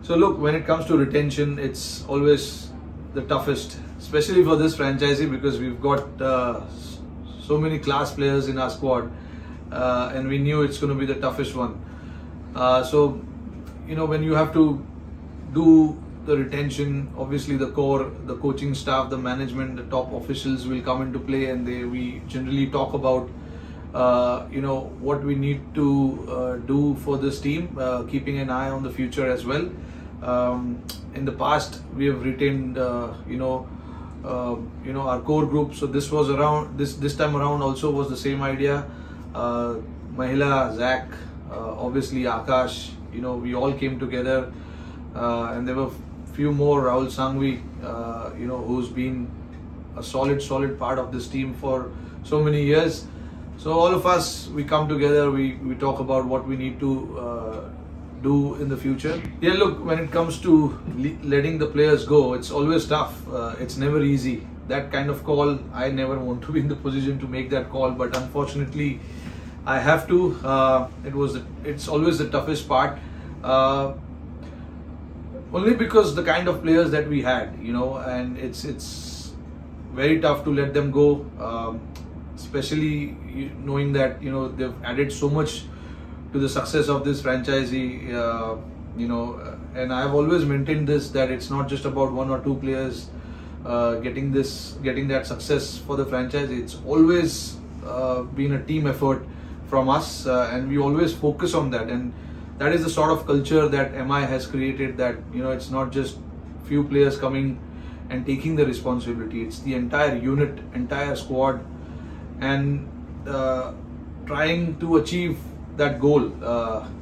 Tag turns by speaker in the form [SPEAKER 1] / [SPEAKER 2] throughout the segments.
[SPEAKER 1] So look, when it comes to retention, it's always the toughest, especially for this franchisee, because we've got so many class players in our squad, and we knew it's going to be the toughest one. So, when you have to do the retention, obviously the core, the coaching staff, the management, the top officials will come into play, and we generally talk about what we need to do for this team, keeping an eye on the future as well. In the past, we have retained our core group, so this was around this time around also was the same idea. Mahila, Zach, obviously Akash, we all came together, and there were few more, Rahul Sangvi, who's been a solid part of this team for so many years. So all of us, we come together, we talk about what we need to do in the future. Yeah, look, when it comes to letting the players go, it's always tough. It's never easy. That kind of call, I never want to be in the position to make that call, but unfortunately, I have to. It's always the toughest part. Only because the kind of players that we had, and it's very tough to let them go, especially knowing that they've added so much to the success of this franchisee, and I've always maintained this, that it's not just about one or two players getting that success for the franchise. It's always been a team effort from us, and we always focus on that, and that is the sort of culture that MI has created, that it's not just few players coming and taking the responsibility. It's the entire unit, entire squad, and trying to achieve that goal.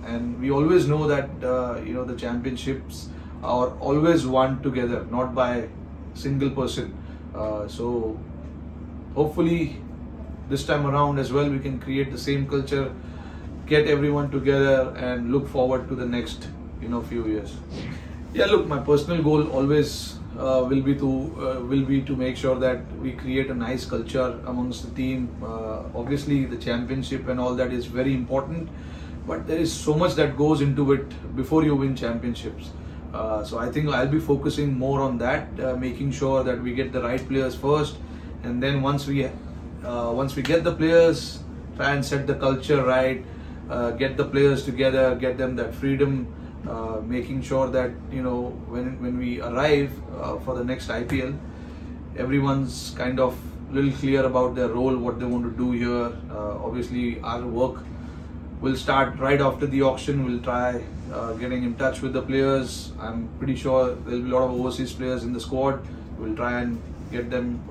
[SPEAKER 1] And we always know that the championships are always won together, not by single person. So hopefully this time around as well, we can create the same culture, get everyone together, and look forward to the next few years. Yeah, look, my personal goal always will be to make sure that we create a nice culture amongst the team. Obviously the championship and all that is very important, but there is so much that goes into it before you win championships. So I think I'll be focusing more on that, making sure that we get the right players first, and then once we get the players, try and set the culture right, get the players together, get them that freedom, making sure that when we arrive for the next IPL, everyone's kind of little clear about their role, what they want to do here. Obviously our work will start right after the auction. We'll try getting in touch with the players. I'm pretty sure there'll be a lot of overseas players in the squad. We'll try and get them,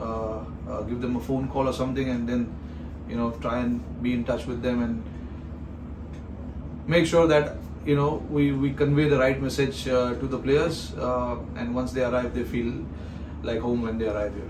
[SPEAKER 1] give them a phone call or something, and then try and be in touch with them and make sure that we convey the right message to the players, and once they arrive, they feel like home when they arrive here.